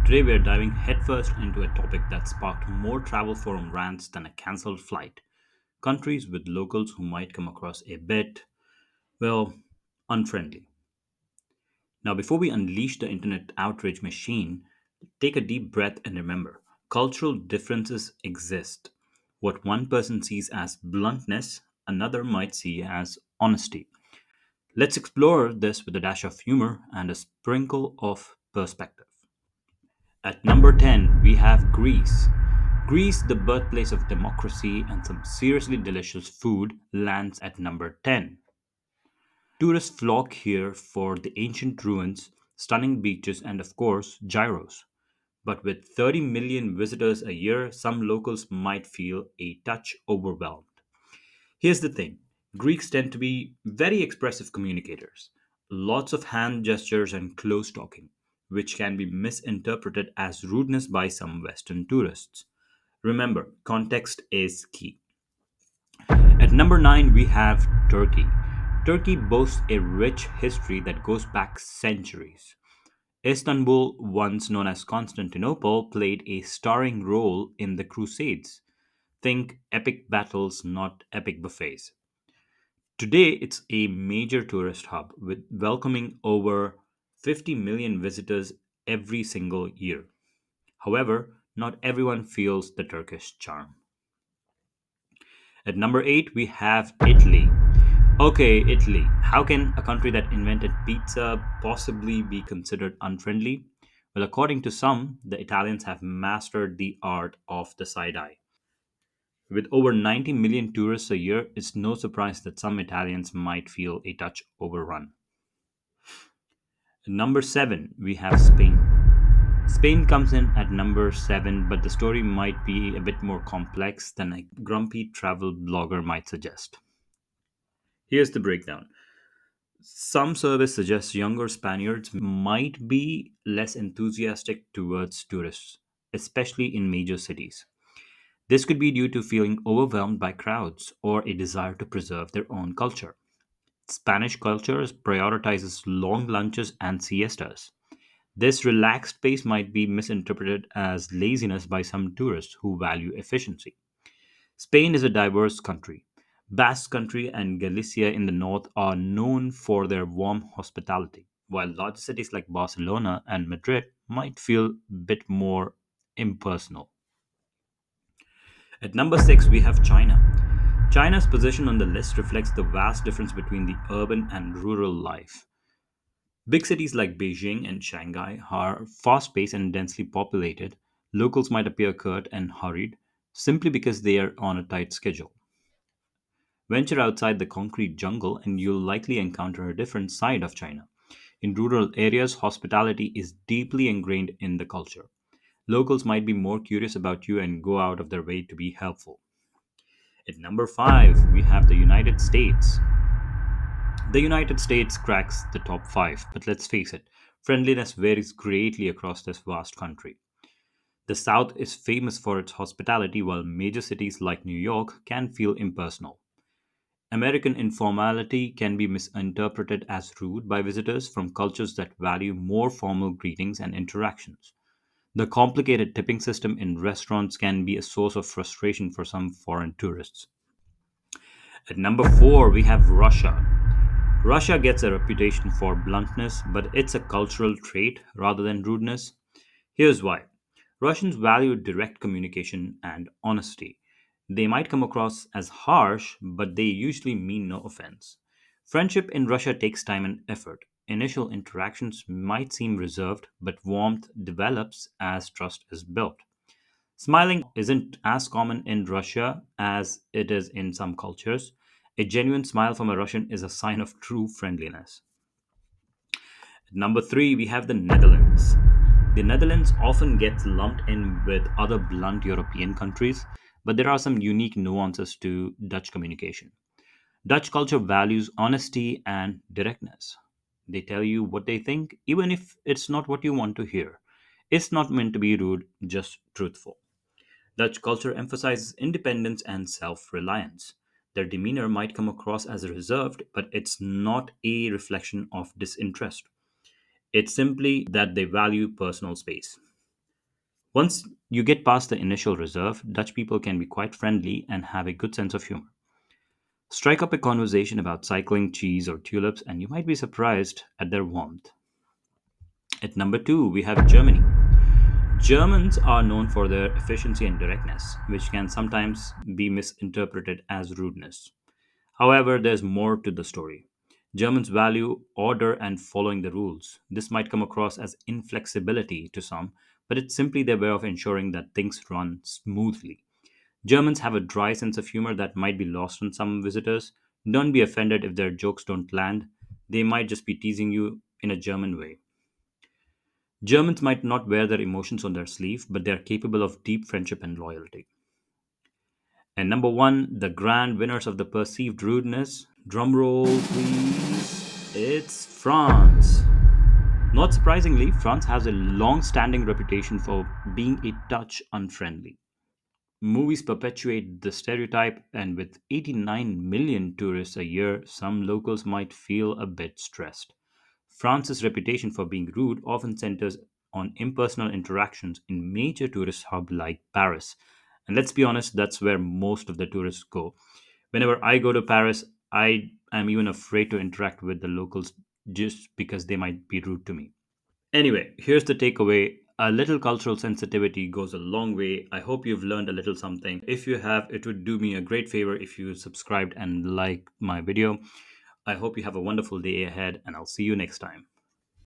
Today we are diving headfirst into a topic that sparked more travel forum rants than a cancelled flight. Countries with locals who might come across a bit, well, unfriendly. Now, before we unleash the internet outrage machine, take a deep breath and remember cultural differences exist. What one person sees as bluntness, another might see as honesty. Let's explore this with a dash of humor and a sprinkle of perspective. At number 10, we have Greece. Greece, the birthplace of democracy and some seriously delicious food, lands at number 10. Tourists flock here for the ancient ruins, stunning beaches, and of course, gyros. But with 30 million visitors a year, some locals might feel a touch overwhelmed. Here's the thing: Greeks tend to be very expressive communicators. Lots of hand gestures and close talking, which can be misinterpreted as rudeness by some Western tourists. Remember, context is key. At number 9, we have Turkey. Turkey boasts a rich history that goes back centuries. Istanbul, once known as Constantinople, played a starring role in the Crusades. Think epic battles, not epic buffets. Today, it's a major tourist hub with welcoming over 50 million visitors every single year. However, not everyone feels the Turkish charm. At number 8, we have Italy. Okay, Italy. How can a country that invented pizza possibly be considered unfriendly? Well, according to some, the Italians have mastered the art of the side eye. With over 90 million tourists a year, it's no surprise that some Italians might feel a touch overrun. Number 7, we have Spain. Spain comes in at number 7, but the story might be a bit more complex than a grumpy travel blogger might suggest. Here's the breakdown. Some surveys suggest younger Spaniards might be less enthusiastic towards tourists, especially in major cities. This could be due to feeling overwhelmed by crowds or a desire to preserve their own culture. Spanish culture prioritizes long lunches and siestas. This relaxed pace might be misinterpreted as laziness by some tourists who value efficiency. Spain is a diverse country. Basque Country and Galicia in the north are known for their warm hospitality, while large cities like Barcelona and Madrid might feel a bit more impersonal. At number 6, we have China. China's position on the list reflects the vast difference between the urban and rural life. Big cities like Beijing and Shanghai are fast paced and densely populated. Locals might appear curt and hurried simply because they are on a tight schedule. Venture outside the concrete jungle and you'll likely encounter a different side of China. In rural areas, hospitality is deeply ingrained in the culture. Locals might be more curious about you and go out of their way to be helpful. At number 5, we have the United States. The United States cracks the top 5, but let's face it, friendliness varies greatly across this vast country. The South is famous for its hospitality, while major cities like New York can feel impersonal. American informality can be misinterpreted as rude by visitors from cultures that value more formal greetings and interactions. The complicated tipping system in restaurants can be a source of frustration for some foreign tourists. At number 4, we have Russia. Russia gets a reputation for bluntness, but it's a cultural trait rather than rudeness. Here's why: Russians value direct communication and honesty. They might come across as harsh, but they usually mean no offense. Friendship in Russia takes time and effort. Initial interactions might seem reserved, but warmth develops as trust is built. Smiling isn't as common in Russia as it is in some cultures. A genuine smile from a Russian is a sign of true friendliness. Number 3, we have the Netherlands. The Netherlands often gets lumped in with other blunt European countries, but there are some unique nuances to Dutch communication. Dutch culture values honesty and directness. They tell you what they think, even if it's not what you want to hear. It's not meant to be rude, just truthful. Dutch culture emphasizes independence and self reliance. Their demeanor might come across as reserved, but it's not a reflection of disinterest. It's simply that they value personal space. Once you get past the initial reserve, Dutch people can be quite friendly and have a good sense of humor. Strike up a conversation about cycling, cheese, or tulips, and you might be surprised at their warmth. At number two, we have Germany. Germans are known for their efficiency and directness, which can sometimes be misinterpreted as rudeness. However, there's more to the story. Germans value order and following the rules. This might come across as inflexibility to some, but it's simply their way of ensuring that things run smoothly. Germans have a dry sense of humor that might be lost on some visitors. Don't be offended if their jokes don't land. They might just be teasing you in a German way. Germans might not wear their emotions on their sleeve, but they are capable of deep friendship and loyalty. And number one, the grand winners of the perceived rudeness. Drumroll, please. It's France. Not surprisingly, France has a long standing reputation for being a touch unfriendly. Movies perpetuate the stereotype, and with 89 million tourists a year, some locals might feel a bit stressed. France's reputation for being rude often centers on impersonal interactions in major tourist hubs like Paris. And let's be honest, that's where most of the tourists go. Whenever I go to Paris, I am even afraid to interact with the locals just because they might be rude to me. Anyway, here's the takeaway. A little cultural sensitivity goes a long way. I hope you've learned a little something. If you have, it would do me a great favor if you subscribed and liked my video. I hope you have a wonderful day ahead, and I'll see you next time.